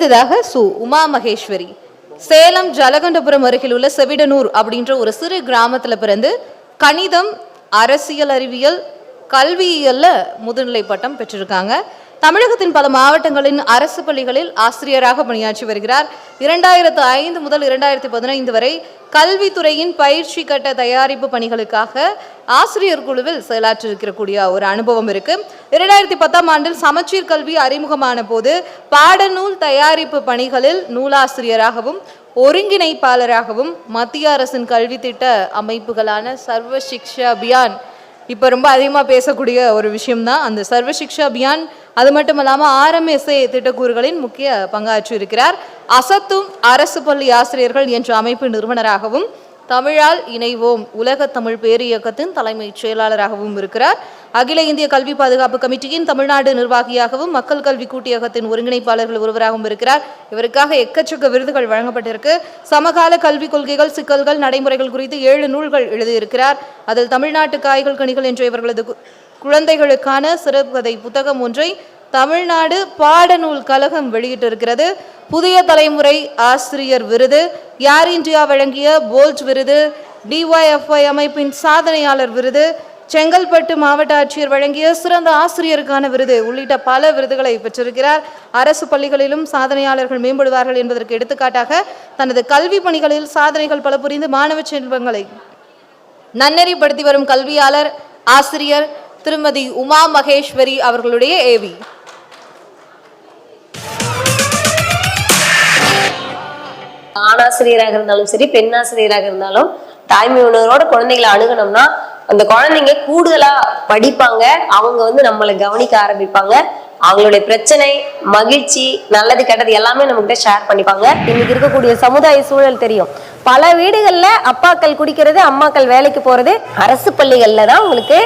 அடுத்ததாக உமா மகேஸ்வரி. சேலம் ஜலகண்டபுரம் அருகில் உள்ள செவிடனூர் அப்படின்ற ஒரு சிறு கிராமத்தில் பிறந்து கணிதம், அரசியல் அறிவியல், கல்வியியல்ல முதுநிலை பட்டம் பெற்றிருக்காங்க. தமிழகத்தின் பல மாவட்டங்களின் அரசு பள்ளிகளில் ஆசிரியராக பணியாற்றி வருகிறார். 2005 முதல் 2015 வரை கல்வித்துறையின் பயிற்சி கட்ட தயாரிப்பு பணிகளுக்காக ஆசிரியர் குழுவில் செயலாற்றிருக்கக்கூடிய ஒரு அனுபவம் இருக்கு. 2010ஆம் ஆண்டில் சமச்சீர் கல்வி அறிமுகமான போது பாடநூல் தயாரிப்பு பணிகளில் நூலாசிரியராகவும் ஒருங்கிணைப்பாளராகவும் மத்திய அரசின் கல்வி திட்ட அமைப்புகளான சர்வ சிக்ஷா அபியான், இப்போ ரொம்ப அதிகமாக பேசக்கூடிய ஒரு விஷயம்தான் அந்த சர்வ சிக்ஷா அபியான். அது மட்டும் இல்லாமல் RMSA திட்டக்கூறுகளின் முக்கிய பங்காற்றி இருக்கிறார். அசத்தும் அரசு பள்ளி ஆசிரியர்கள் என்ற அமைப்பு நிறுவனராகவும் தமிழால் இணைவோம் உலக தமிழ் பேரியக்கத்தின் தலைமைச் செயலாளராகவும் இருக்கிறார். அகில இந்திய கல்வி பாதுகாப்பு கமிட்டியின் தமிழ்நாடு நிர்வாகியாகவும் மக்கள் கல்வி கூட்டியகத்தின் ஒருங்கிணைப்பாளர்கள் ஒருவராகவும் இருக்கிறார். இவருக்காக எக்கச்சக்க விருதுகள் வழங்கப்பட்டிருக்கு. சமகால கல்விக் கொள்கைகள், சிக்கல்கள், நடைமுறைகள் குறித்து 7 நூல்கள் எழுதியிருக்கிறார். அதில் தமிழ்நாட்டு காய்கள் கனிகள் என்ற இவர்களது குழந்தைகளுக்கான சிறுகதை புத்தகம் ஒன்றை தமிழ்நாடு பாடநூல் கழகம் வெளியிட்டிருக்கிறது. புதிய தலைமுறை ஆசிரியர் விருது, யார் இந்தியா வழங்கிய போல்ட் விருது, DYFY அமைப்பின் சாதனையாளர் விருது, செங்கல்பட்டு மாவட்ட ஆட்சியர் வழங்கிய சிறந்த ஆசிரியருக்கான விருது உள்ளிட்ட பல விருதுகளை பெற்றிருக்கிறார். அரசு பள்ளிகளிலும் சாதனையாளர்கள் மேம்படுவார்கள் என்பதற்கு எடுத்துக்காட்டாக தனது கல்வி பணிகளில் சாதனைகள் பல புரிந்து மாணவ செல்வங்களை நன்னெறிப்படுத்தி வரும் கல்வியாளர் ஆசிரியர் திருமதி உமா மகேஸ்வரி அவர்களுடைய ஏவி. ஆணாசிரியராக இருந்தாலும் சரி, பெண்ணாசிரியராக இருந்தாலும் தாய்மை உணர்வோட குழந்தைகளை அணுகணும்னா அந்த குழந்தைங்க கூடுதலா படிப்பாங்க. அவங்க நம்மளை கவனிக்க ஆரம்பிப்பாங்க. அவங்களுடைய பிரச்சனை, மகிழ்ச்சி, நல்லது கெட்டது எல்லாமே நம்மகிட்ட ஷேர் பண்ணிப்பாங்க. இன்னைக்கு இருக்கக்கூடிய சமுதாய சூழல் தெரியும். பல வீடுகள்ல அப்பாக்கள் குடிக்கிறது, அம்மாக்கள் வேலைக்கு போறது. அரசு பள்ளிகள்ல தான் உங்களுக்கு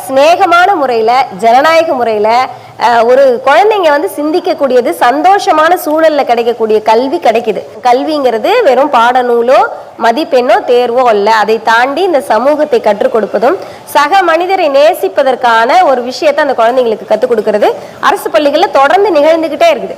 ஸ்நேகமான முறையில, ஜனநாயக முறையில ஒரு குழந்தைங்க சிந்திக்கக்கூடியது, சந்தோஷமான சூழல்ல கிடைக்கக்கூடிய கல்வி கிடைக்குது. கல்விங்கிறது வெறும் பாடநூலோ மதிப்பெண்ணோ தேர்வோ அல்ல. அதை தாண்டி இந்த சமூகத்தை கற்றுக் கொடுப்பதும் சக மனிதரை நேசிப்பதற்கான ஒரு விஷயத்தை அந்த குழந்தைங்களுக்கு கற்றுக் கொடுக்கறது அரசு பள்ளிகள்ல தொடர்ந்து நிகழ்ந்துகிட்டே இருக்குது.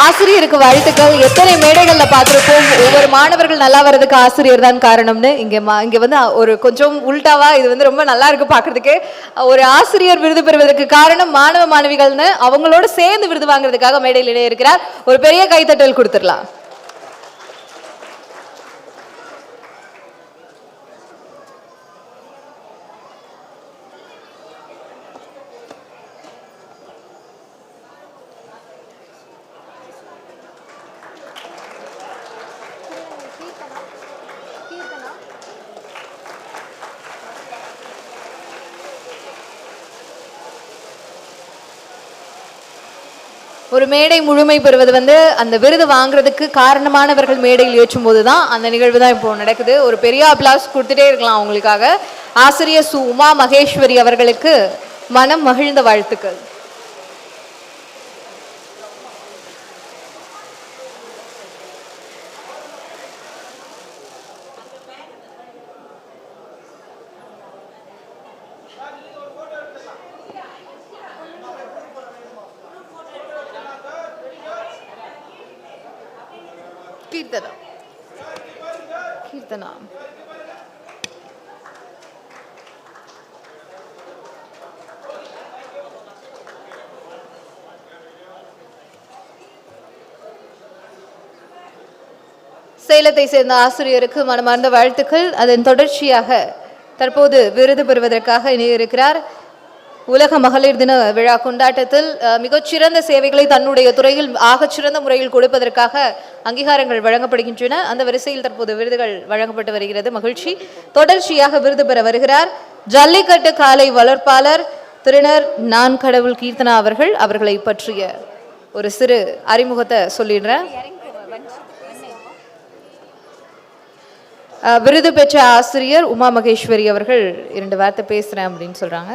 ஆசிரியருக்கு வாழ்த்துக்கள். எத்தனை மேடைகள்ல பார்த்திருப்போம், ஒவ்வொரு மாணவர்கள் நல்லா வர்றதுக்கு ஆசிரியர் தான் காரணம்னு. இங்க ஒரு கொஞ்சம் உல்டாவா இது ரொம்ப நல்லா இருக்கு பாக்குறதுக்கு. ஒரு ஆசிரியர் விருது பெறுவதற்கு காரணம் மாணவ மாணவிகள்னு அவங்களோட சேர்ந்து விருது வாங்குறதுக்காக மேடையில் இணைய இருக்கிறார். ஒரு பெரிய கைத்தட்டல் கொடுத்துடலாம். ஒரு மேடை முழுமை பெறுவது அந்த விருது வாங்குறதுக்கு காரணமானவர்கள் மேடையில் ஏற்றும் போதுதான் அந்த நிகழ்வு தான் இப்போ நடக்குது. ஒரு பெரிய அப்ளாஸ் கொடுத்துட்டே இருக்கலாம் அவங்களுக்காக. ஆசிரியர் உமா மகேஸ்வரி அவர்களுக்கு மனம் மகிழ்ந்த வாழ்த்துக்கள். கீர்த்தனா சேலத்தை சேர்ந்த ஆசிரியருக்கு மனமார்ந்த வாழ்த்துக்கள். அதன் தொடர்ச்சியாக தற்போது விருது பெறுவதற்காக இணையிருக்கிறார் உலக மகளிர் தின விழா கொண்டாட்டத்தில் மிகச்சிறந்த சேவைகளை தன்னுடைய துறையில் ஆகச்சிறந்த முறையில் கொடுப்பதற்காக அங்கீகாரங்கள் வழங்கப்படுகின்றன. அந்த வரிசையில் தற்போது விருதுகள் வழங்கப்பட்டு வருகிறது. மகிழ்ச்சி. தொடர்ச்சியாக விருது பெற வருகிறார் ஜல்லிக்கட்டு காளை வளர்ப்பாளர் திருநர் நான் கடவுள் கீர்த்தனா அவர்களை பற்றிய ஒரு சிறு அறிமுகத்தை சொல்லிடுறேன். விருது பெற்ற ஆசிரியர் உமா மகேஸ்வரி அவர்கள் 2 வார்த்தை பேசுறேன் அப்படின்னு சொல்றாங்க.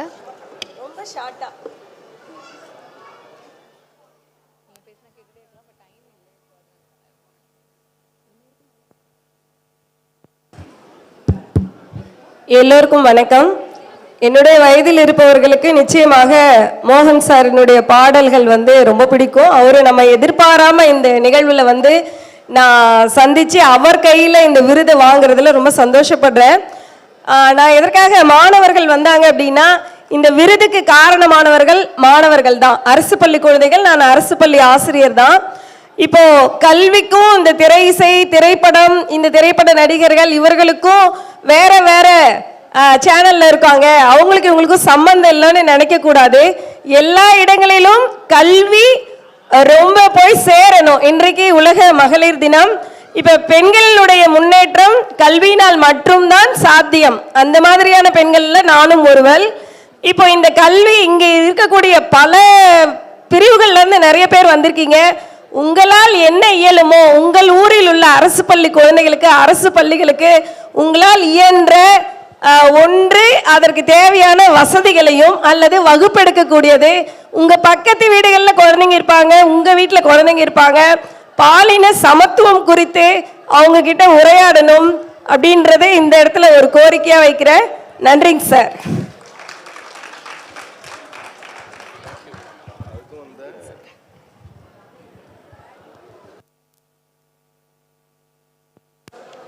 எல்லோருக்கும் வணக்கம். என்னுடைய வயதில் இருப்பவர்களுக்கு நிச்சயமாக மோகன் சாரினுடைய பாடல்கள் ரொம்ப பிடிக்கும். அவரு நம்ம எதிர்பாராம இந்த நிகழ்வுல நான் சந்திச்சு அவர் கையில இந்த விருதை வாங்குறதுல ரொம்ப சந்தோஷப்படுறேன். நான் எதற்காக மாணவர்கள் வந்தாங்க அப்படின்னா, இந்த விருதுக்கு காரணமானவர்கள் மாணவர்கள் தான், அரசு பள்ளி குழந்தைகள். நான் அரசு பள்ளி ஆசிரியர் தான். இப்போ கல்விக்கும் இந்த திரை இசை திரைப்படம் இந்த திரைப்பட நடிகர்கள் இவர்களுக்கும் வேற வேற சேனல்ல இருக்காங்க, அவங்களுக்கு இவங்களுக்கும் சம்பந்தம் இல்லைன்னு நினைக்க கூடாது. எல்லா இடங்களிலும் கல்வி ரொம்ப போய் சேரணும். இன்றைக்கு உலக மகளிர் தினம். இப்ப பெண்களுடைய முன்னேற்றம் கல்வியினால் மட்டும்தான் சாத்தியம். அந்த மாதிரியான பெண்கள்ல நானும் ஒருவள். இப்போ இந்த கல்வி இங்க இருக்கக்கூடிய பல பிரிவுகள்ல இருந்து நிறைய பேர் வந்திருக்கீங்க. உங்களால் என்ன இயலுமோ உங்கள் ஊரில் உள்ள அரசு பள்ளி குழந்தைகளுக்கு அரசு பள்ளிகளுக்கு உங்களால் இயன்ற ஒன்று அதற்கு தேவையான வசதிகளையும் அல்லது வகுப்பெடுக்கக்கூடியது. உங்க பக்கத்து வீடுகளில் குழந்தைங்க இருப்பாங்க, உங்க வீட்டில் குழந்தைங்க இருப்பாங்க. பாலின சமத்துவம் குறித்து அவங்க கிட்ட உரையாடணும் அப்படின்றத இந்த இடத்துல ஒரு கோரிக்கையா வைக்கிறேன். நன்றிங்க சார்.